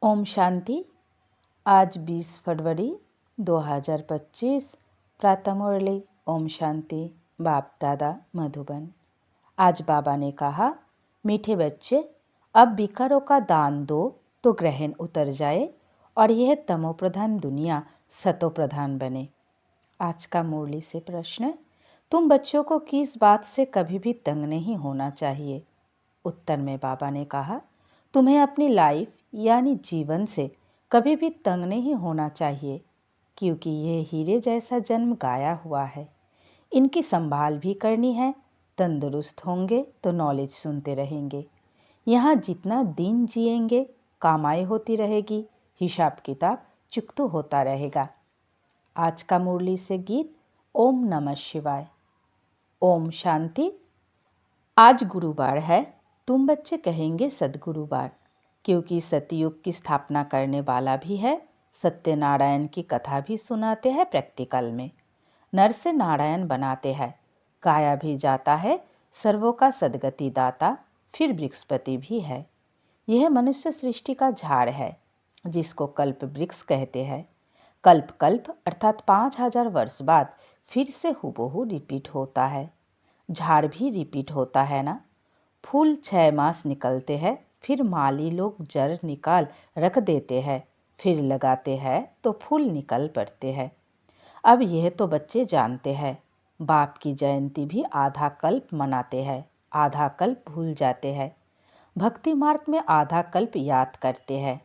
ओम शांति। आज 20 फरवरी 2025 प्रातः मुरली। ओम शांति। बाप दादा मधुबन। आज बाबा ने कहा, मीठे बच्चे, अब विकारों का दान दो तो ग्रहण उतर जाए और यह तमोप्रधान दुनिया सतोप्रधान बने। आज का मुरली से प्रश्न, तुम बच्चों को किस बात से कभी भी तंग नहीं होना चाहिए। उत्तर में बाबा ने कहा, तुम्हें अपनी लाइफ यानी जीवन से कभी भी तंग नहीं होना चाहिए, क्योंकि यह हीरे जैसा जन्म गाया हुआ है। इनकी संभाल भी करनी है। तंदुरुस्त होंगे तो नॉलेज सुनते रहेंगे। यहाँ जितना दिन जिएंगे कमाई होती रहेगी, हिसाब किताब चुकतू होता रहेगा। आज का मुरली से गीत ओम नमः शिवाय। ओम शांति। आज गुरुवार है। तुम बच्चे कहेंगे सद्गुरुवार, क्योंकि सतयुग की स्थापना करने वाला भी है। सत्यनारायण की कथा भी सुनाते हैं प्रैक्टिकल में। नर से नारायण बनाते हैं। गाया भी जाता है सर्वों का सद्गति दाता, फिर बृहस्पति भी है। यह मनुष्य सृष्टि का झाड़ है, जिसको कल्प वृक्ष कहते हैं। कल्प कल्प अर्थात 5000 वर्ष बाद फिर से हूबहू रिपीट होता है। झाड़ भी रिपीट होता है ना। फूल 6 मास निकलते हैं, फिर माली लोग जड़ निकाल रख देते हैं, फिर लगाते हैं तो फूल निकल पड़ते हैं। अब यह तो बच्चे जानते हैं। बाप की जयंती भी आधा कल्प मनाते हैं, आधा कल्प भूल जाते हैं। भक्ति मार्ग में आधा कल्प याद करते हैं।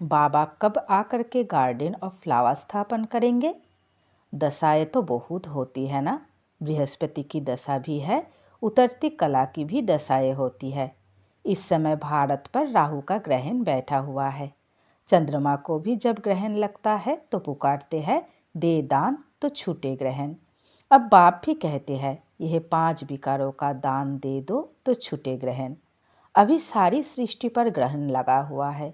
बाबा कब आकर के गार्डन ऑफ फ्लावर स्थापन करेंगे। दशाएं तो बहुत होती है ना। बृहस्पति की दशा भी है, उतरती कला की भी दशाएं होती है। इस समय भारत पर राहु का ग्रहण बैठा हुआ है। चंद्रमा को भी जब ग्रहण लगता है तो पुकारते हैं, दे दान तो छूटे ग्रहण। अब बाप भी कहते हैं, यह 5 विकारों का दान दे दो तो छूटे ग्रहण। अभी सारी सृष्टि पर ग्रहण लगा हुआ है।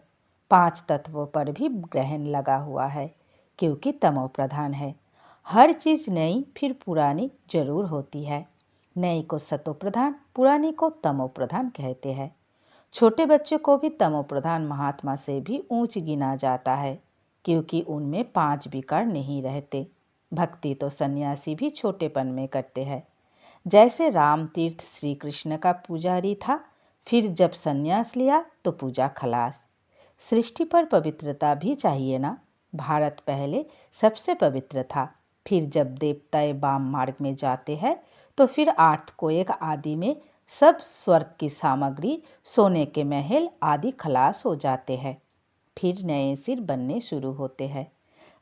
5 तत्वों पर भी ग्रहण लगा हुआ है, क्योंकि तमो प्रधान है। हर चीज़ नई फिर पुरानी जरूर होती है। नई को सतो प्रधान, पुरानी को तमो प्रधान कहते हैं। छोटे बच्चे को भी तमो प्रधान महात्मा से भी ऊंच गिना जाता है, क्योंकि उनमें 5 विकार नहीं रहते। भक्ति तो सन्यासी भी छोटेपन में करते हैं। जैसे राम तीर्थ श्री कृष्ण का पुजारी था, फिर जब सन्यास लिया तो पूजा खलास। सृष्टि पर पवित्रता भी चाहिए ना। भारत पहले सबसे पवित्र था, फिर जब देवताएं वाम मार्ग में जाते हैं तो फिर 8 कोयक आदि में सब स्वर्ग की सामग्री, सोने के महल आदि खलास हो जाते हैं। फिर नए सिर बनने शुरू होते हैं।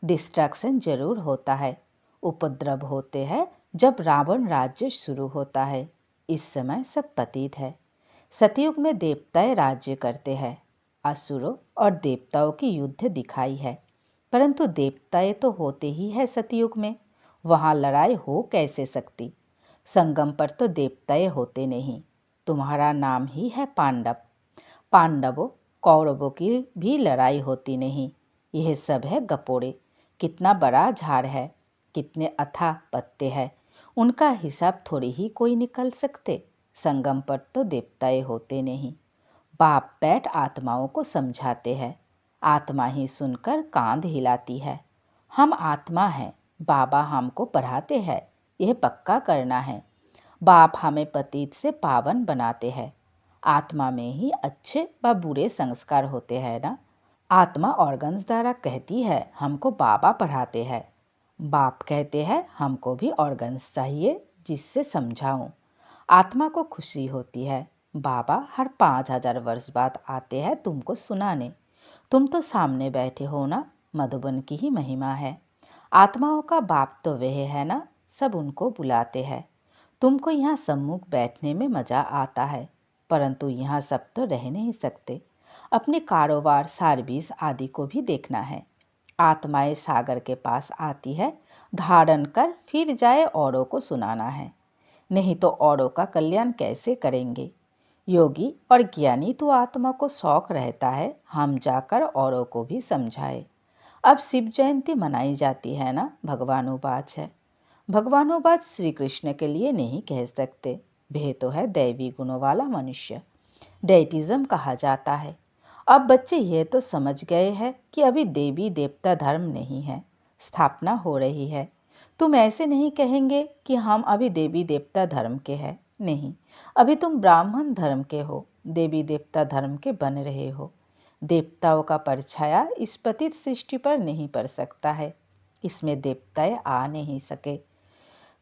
डिस्ट्रैक्शन जरूर होता है, उपद्रव होते हैं जब रावण राज्य शुरू होता है। इस समय सब पतित है। सतयुग में देवताएं राज्य करते हैं। असुरों और देवताओं की युद्ध दिखाई है, परंतु देवताएं तो होते ही है सतयुग में। वहाँ लड़ाई हो कैसे सकती। संगम पर तो देवताएं होते नहीं। तुम्हारा नाम ही है पांडव। पांडवों कौरवों की भी लड़ाई होती नहीं। यह सब है गपोड़े। कितना बड़ा झाड़ है, कितने अथाह पत्ते हैं, उनका हिसाब थोड़ी ही कोई निकल सकते। संगम पर तो देवताएं होते नहीं। बाप बैठ आत्माओं को समझाते हैं। आत्मा ही सुनकर कांध हिलाती है। हम आत्मा हैं, बाबा हमको पढ़ाते हैं, यह पक्का करना है। बाप हमें पतित से पावन बनाते हैं। आत्मा में ही अच्छे व बुरे संस्कार होते हैं ना। आत्मा ऑर्गन्स द्वारा कहती है हमको बाबा पढ़ाते हैं। बाप कहते हैं हमको भी ऑर्गन्स चाहिए जिससे समझाऊं। आत्मा को खुशी होती है। बाबा हर 5000 वर्ष बाद आते हैं तुमको सुनाने। तुम तो सामने बैठे हो ना। मधुबन की ही महिमा है। आत्माओं का बाप तो वह है ना, सब उनको बुलाते हैं। तुमको यहाँ सम्मुख बैठने में मज़ा आता है, परंतु यहाँ सब तो रह नहीं सकते। अपने कारोबार सर्विस आदि को भी देखना है। आत्माएं सागर के पास आती है, धारण कर फिर जाए औरों को सुनाना है। नहीं तो औरों का कल्याण कैसे करेंगे। योगी और ज्ञानी तो आत्मा को शौक रहता है हम जाकर औरों को भी समझाए। अब शिव जयंती मनाई जाती है ना। भगवानोवाच है। भगवानोवाच श्री कृष्ण के लिए नहीं कह सकते। वह तो है दैवी गुणों वाला मनुष्य। डेटिज्म कहा जाता है। अब बच्चे ये तो समझ गए हैं कि अभी देवी देवता धर्म नहीं है, स्थापना हो रही है। तुम ऐसे नहीं कहेंगे कि हम अभी देवी देवता धर्म के हैं, नहीं, अभी तुम ब्राह्मण धर्म के हो, देवी देवता धर्म के बन रहे हो। देवताओं का परछाया इस पतित सृष्टि पर नहीं पड़ सकता है, इसमें देवताएं आ नहीं सके।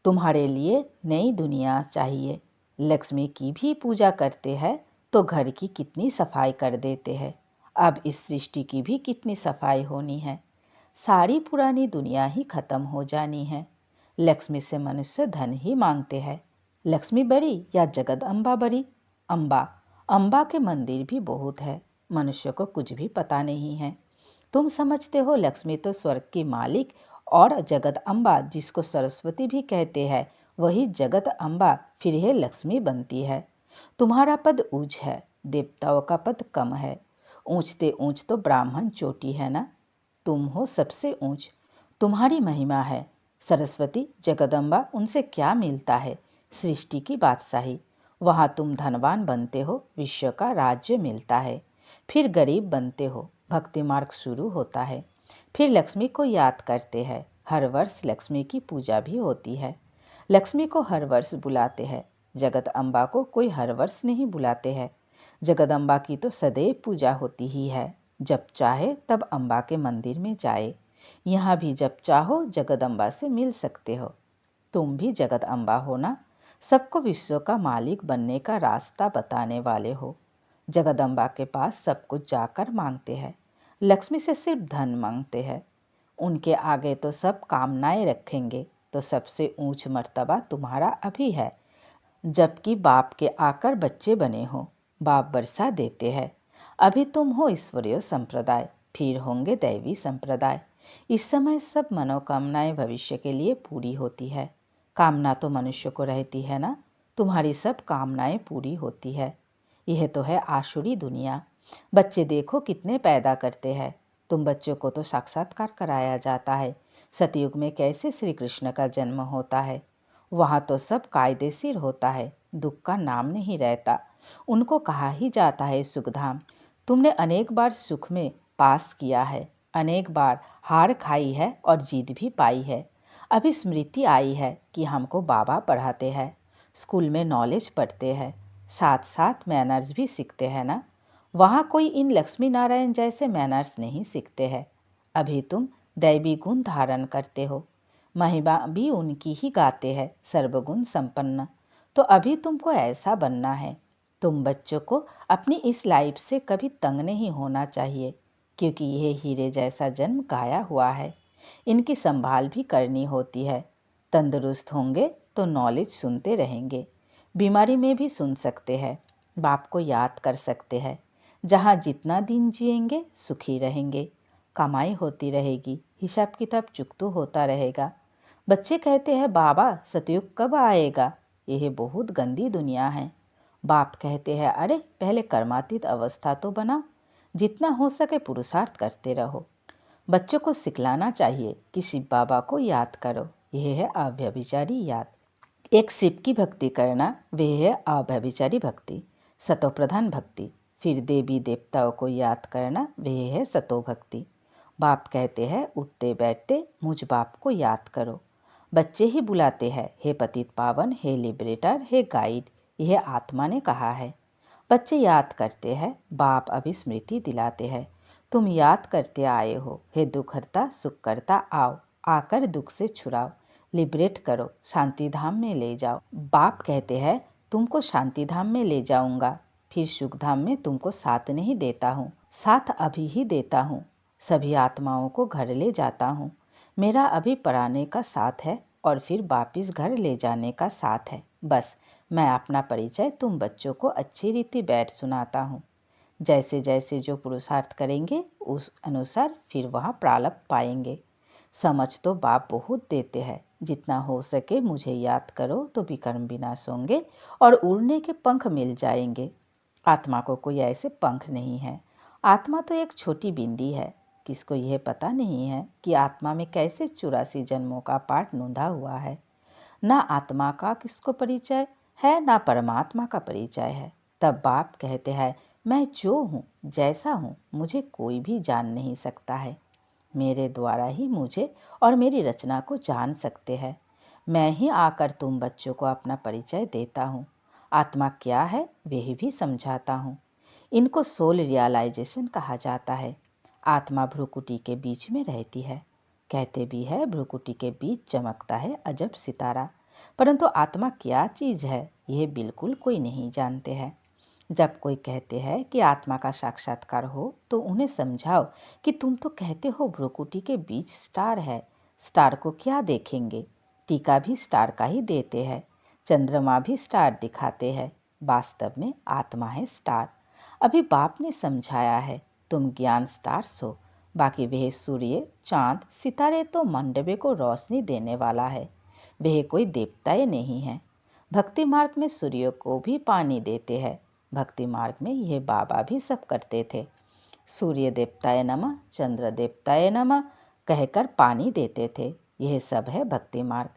तुम्हारे लिए नई दुनिया चाहिए। लक्ष्मी की भी पूजा करते हैं तो घर की कितनी सफाई कर देते हैं, अब इस सृष्टि की भी कितनी सफाई होनी है। सारी पुरानी दुनिया ही खत्म हो जानी है। लक्ष्मी से मनुष्य धन ही मांगते हैं। लक्ष्मी बड़ी या जगदम्बा बड़ी? अम्बा। अम्बा के मंदिर भी बहुत है, मनुष्य को कुछ भी पता नहीं है। तुम समझते हो लक्ष्मी तो स्वर्ग की मालिक, और जगत अम्बा जिसको सरस्वती भी कहते हैं वही जगत अम्बा फिर है लक्ष्मी बनती है। तुम्हारा पद ऊंच है, देवताओं का पद कम है। ऊंचते ऊंच तो ब्राह्मण चोटी है ना, तुम हो सबसे ऊंच, तुम्हारी महिमा है। सरस्वती जगदम्बा उनसे क्या मिलता है? सृष्टि की बादशाही। वहाँ तुम धनवान बनते हो, विश्व का राज्य मिलता है। फिर गरीब बनते हो, भक्ति मार्ग शुरू होता है। फिर लक्ष्मी को याद करते हैं, हर वर्ष लक्ष्मी की पूजा भी होती है। लक्ष्मी को हर वर्ष बुलाते हैं, जगत अम्बा को कोई हर वर्ष नहीं बुलाते हैं। जगदम्बा की तो सदैव पूजा होती ही है, जब चाहे तब अम्बा के मंदिर में जाए। यहाँ भी जब चाहो जगदम्बा से मिल सकते हो। तुम भी जगत अम्बा हो ना, सबको विश्व का मालिक बनने का रास्ता बताने वाले हो। जगदम्बा के पास सब कुछ जाकर मांगते हैं, लक्ष्मी से सिर्फ धन मांगते हैं। उनके आगे तो सब कामनाएं रखेंगे, तो सबसे ऊंच मर्तबा तुम्हारा अभी है, जबकि बाप के आकर बच्चे बने हो। बाप वर्षा देते हैं। अभी तुम हो ईश्वरीय संप्रदाय, फिर होंगे दैवी संप्रदाय। इस समय सब मनोकामनाएं भविष्य के लिए पूरी होती है। कामना तो मनुष्य को रहती है ना, तुम्हारी सब कामनाएं पूरी होती है। यह तो है आसुरी दुनिया। बच्चे देखो कितने पैदा करते हैं। तुम बच्चों को तो साक्षात्कार कराया जाता है। सतयुग में कैसे श्री कृष्ण का जन्म होता है, वहाँ तो सब कायदेशीर होता है, दुख का नाम नहीं रहता। उनको कहा ही जाता है सुखधाम। तुमने अनेक बार सुख में पास किया है, अनेक बार हार खाई है और जीत भी पाई है। अभी स्मृति आई है कि हमको बाबा पढ़ाते हैं, स्कूल में नॉलेज पढ़ते हैं, साथ साथ मैनर्स भी सीखते हैं ना। वहाँ कोई इन लक्ष्मी नारायण जैसे मैनर्स नहीं सीखते हैं। अभी तुम दैवी गुण धारण करते हो, महिमा भी उनकी ही गाते हैं, सर्वगुण संपन्न। तो अभी तुमको ऐसा बनना है। तुम बच्चों को अपनी इस लाइफ से कभी तंग नहीं होना चाहिए, क्योंकि यह हीरे जैसा जन्म गाया हुआ है। इनकी संभाल भी करनी होती है। तंदुरुस्त होंगे तो नॉलेज सुनते रहेंगे, बीमारी में भी सुन सकते हैं, बाप को याद कर सकते हैं। जहाँ जितना दिन जिएंगे सुखी रहेंगे, कमाई होती रहेगी, हिसाब किताब चुकता होता रहेगा। बच्चे कहते हैं बाबा सतयुग कब आएगा, यह बहुत गंदी दुनिया है। बाप कहते हैं अरे पहले कर्मातीत अवस्था तो बनाओ, जितना हो सके पुरुषार्थ करते रहो। बच्चों को सिखलाना चाहिए कि शिव बाबा को याद करो, यह है अव्यभिचारी याद। एक शिव की भक्ति करना वह है अव्यभिचारी भक्ति, सतो प्रधान भक्ति। फिर देवी देवताओं को याद करना वह है सतो भक्ति। बाप कहते हैं उठते बैठते मुझ बाप को याद करो। बच्चे ही बुलाते हैं हे पतित पावन, हे लिबरेटर, हे गाइड, यह आत्मा ने कहा है। बच्चे याद करते हैं, बाप अभी स्मृति दिलाते हैं। तुम याद करते आए हो, हे दुख हरता सुख करता आओ, आकर दुख से छुड़ाओ, लिबरेट करो, शांति धाम में ले जाओ। बाप कहते हैं तुमको शांति धाम में ले जाऊंगा, फिर सुख धाम में तुमको साथ नहीं देता हूँ, साथ अभी ही देता हूँ। सभी आत्माओं को घर ले जाता हूँ। मेरा अभी पढ़ाने का साथ है और फिर वापिस घर ले जाने का साथ है। बस मैं अपना परिचय तुम बच्चों को अच्छी रीति बैठ सुनाता हूँ। जैसे जैसे जो पुरुषार्थ करेंगे उस अनुसार फिर वहाँ प्रारब्ध पाएंगे। समझ तो बाप बहुत देते हैं, जितना हो सके मुझे याद करो तो विकर्म विनाश होंगे और उड़ने के पंख मिल जाएंगे। आत्मा को कोई ऐसे पंख नहीं है। आत्मा तो एक छोटी बिंदी है। किसको यह पता नहीं है कि आत्मा में कैसे 84 जन्मों का पाठ नोंधा हुआ है। ना आत्मा का किसको परिचय है, ना परमात्मा का परिचय है। तब बाप कहते हैं मैं जो हूँ, जैसा हूँ, मुझे कोई भी जान नहीं सकता है। मेरे द्वारा ही मुझे और मेरी रचना को जान सकते हैं। मैं ही आकर तुम बच्चों को अपना परिचय देता हूँ। आत्मा क्या है वह भी समझाता हूँ। इनको सोल रियलाइजेशन कहा जाता है। आत्मा भ्रुकुटी के बीच में रहती है। कहते भी है भ्रुकुटी के बीच चमकता है अजब सितारा, परंतु आत्मा क्या चीज़ है यह बिल्कुल कोई नहीं जानते हैं। जब कोई कहते हैं कि आत्मा का साक्षात्कार हो तो उन्हें समझाओ कि तुम तो कहते हो भ्रुकुटी के बीच स्टार है, स्टार को क्या देखेंगे। टीका भी स्टार का ही देते हैं, चंद्रमा भी स्टार दिखाते हैं, वास्तव में आत्मा है स्टार। अभी बाप ने समझाया है, तुम ज्ञान स्टार्स हो, बाकी वह सूर्य, चांद, सितारे तो मंडपे को रोशनी देने वाला है। वह कोई देवताएं नहीं है। भक्ति मार्ग में सूर्य को भी पानी देते हैं। भक्ति मार्ग में यह बाबा भी सब करते थे। सूर्य देवताय नमः, चंद्र देवताय नमः कहकर पानी देते थे। यह सब है भक्ति मार्ग।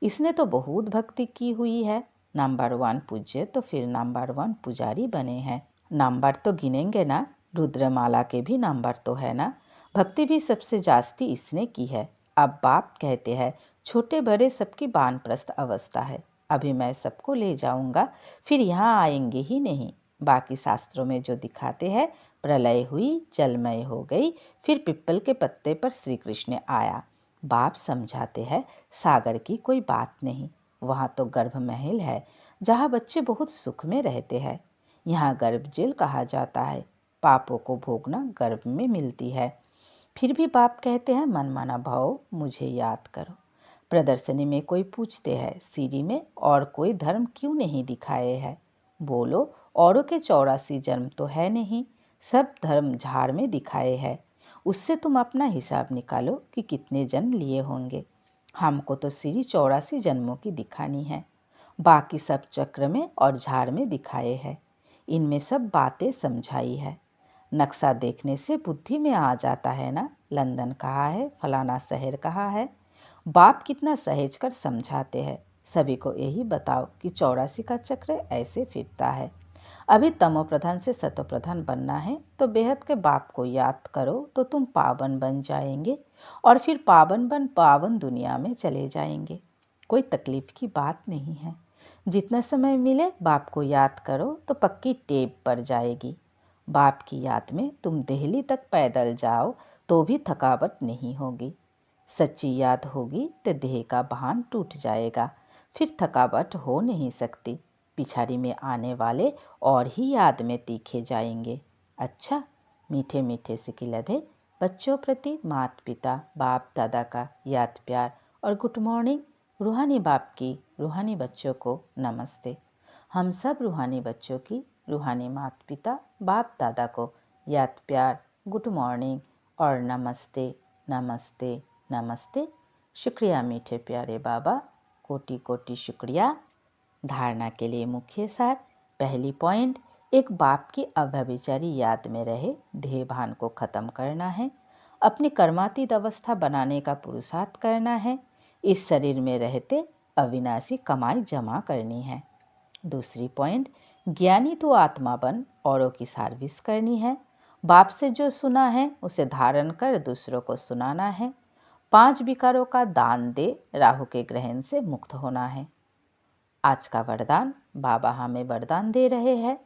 इसने तो बहुत भक्ति की हुई है। नंबर 1 पूज्य तो फिर नंबर 1 पुजारी बने हैं। नंबर तो गिनेंगे ना, रुद्रमाला के भी नंबर तो है ना। भक्ति भी सबसे जास्ती इसने की है। अब बाप कहते हैं छोटे बड़े सबकी वानप्रस्थ अवस्था है। अभी मैं सबको ले जाऊंगा, फिर यहाँ आएंगे ही नहीं। बाकी शास्त्रों में जो दिखाते हैं, प्रलय हुई, जलमय हो गई, फिर पिप्पल के पत्ते पर श्री कृष्ण आया। बाप समझाते हैं सागर की कोई बात नहीं। वहाँ तो गर्भ महल है जहाँ बच्चे बहुत सुख में रहते हैं। यहाँ गर्भ जेल कहा जाता है। पापों को भोगना गर्भ में मिलती है। फिर भी बाप कहते हैं मनमाना भाव मुझे याद करो। प्रदर्शनी में कोई पूछते हैं सीढ़ी में और कोई धर्म क्यों नहीं दिखाए है। बोलो औरों के 84 जन्म तो है नहीं, सब धर्म झाड़ में दिखाए हैं। उससे तुम अपना हिसाब निकालो कि कितने जन्म लिए होंगे। हमको तो सीढ़ी 84 जन्मों की दिखानी है, बाकी सब चक्र में और झाड़ में दिखाए हैं। इनमें सब बातें समझाई है। नक्शा देखने से बुद्धि में आ जाता है ना, लंदन कहाँ है, फलाना शहर कहाँ है। बाप कितना सहेज कर समझाते हैं। सभी को यही बताओ कि 84 का चक्र ऐसे फिरता है। अभी तमो प्रधान से सतो प्रधान बनना है तो बेहद के बाप को याद करो तो तुम पावन बन जाएंगे और फिर पावन बन पावन दुनिया में चले जाएंगे। कोई तकलीफ की बात नहीं है। जितना समय मिले बाप को याद करो तो पक्की टेप पड़ जाएगी। बाप की याद में तुम दिल्ली तक पैदल जाओ तो भी थकावट नहीं होगी। सच्ची याद होगी तो देह का भान टूट जाएगा, फिर थकावट हो नहीं सकती। पिछाड़ी में आने वाले और ही याद में तीखे जाएंगे। अच्छा, मीठे मीठे से खिलधे बच्चों प्रति माता पिता बाप दादा का याद प्यार और गुड मॉर्निंग। रूहानी बाप की रूहानी बच्चों को नमस्ते। हम सब रूहानी बच्चों की रूहानी माता पिता बाप दादा को याद प्यार, गुड मॉर्निंग और नमस्ते नमस्ते नमस्ते। शुक्रिया मीठे प्यारे बाबा, कोटि कोटि शुक्रिया। धारणा के लिए मुख्य सार। पहली पॉइंट, एक बाप की अव्यभिचारी याद में रहे देह भान को खत्म करना है। अपनी कर्मातीत अवस्था बनाने का पुरुषार्थ करना है। इस शरीर में रहते अविनाशी कमाई जमा करनी है। दूसरी पॉइंट, ज्ञानी तो आत्मा बन औरों की सर्विस करनी है। बाप से जो सुना है उसे धारण कर दूसरों को सुनाना है। 5 विकारों का दान दे राहु के ग्रहण से मुक्त होना है। आज का वरदान, बाबा हमें वरदान दे रहे हैं,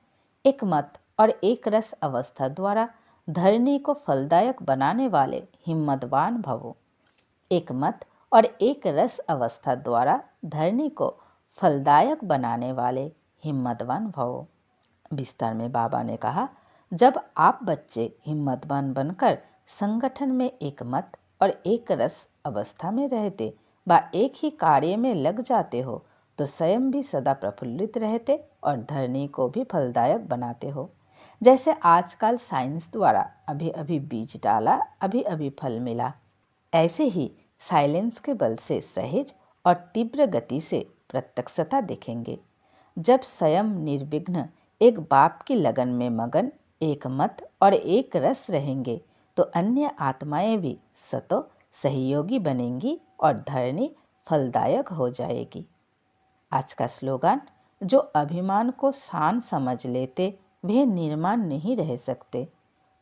एक मत और एक रस अवस्था द्वारा धरनी को फलदायक बनाने वाले हिम्मतवान भवो। एक मत और एक रस अवस्था द्वारा धरनी को फलदायक बनाने वाले हिम्मतवान भवो। विस्तार में बाबा ने कहा, जब आप बच्चे हिम्मतवान बनकर संगठन में एक मत और एक रस अवस्था में रहते व एक ही कार्य में लग जाते हो तो स्वयं भी सदा प्रफुल्लित रहते और धरनी को भी फलदायक बनाते हो। जैसे आजकल साइंस द्वारा अभी अभी बीज डाला, अभी अभी फल मिला, ऐसे ही साइलेंस के बल से सहज और तीव्र गति से प्रत्यक्षता देखेंगे। जब स्वयं निर्विघ्न एक बाप की लगन में मगन, एक मत और एक रस रहेंगे तो अन्य आत्माएं भी सतो सहयोगी बनेंगी और धरनी फलदायक हो जाएगी। आज का स्लोगन, जो अभिमान को शान समझ लेते वे निर्माण नहीं रह सकते।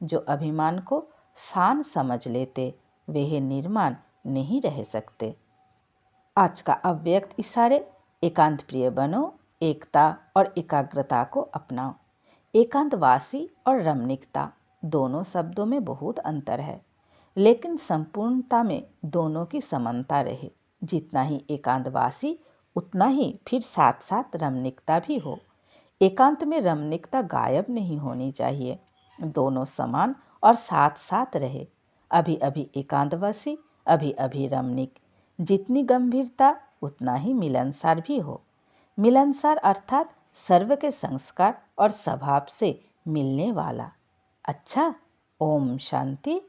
जो अभिमान को शान समझ लेते वे निर्माण नहीं रह सकते। आज का अव्यक्त इशारे एकांत प्रिय बनो, एकता और एकाग्रता को अपनाओ। एकांतवासी और रमणीकता दोनों शब्दों में बहुत अंतर है, लेकिन संपूर्णता में दोनों की समानता रहे। जितना ही एकांतवासी उतना ही फिर साथ साथ रमणीकता भी हो। एकांत में रमणीकता गायब नहीं होनी चाहिए, दोनों समान और साथ साथ रहे। अभी अभी एकांतवासी, अभी अभी रमणीक। जितनी गंभीरता उतना ही मिलनसार भी हो। मिलनसार अर्थात सर्व के संस्कार और स्वभाव से मिलने वाला। अच्छा, ओम शांति।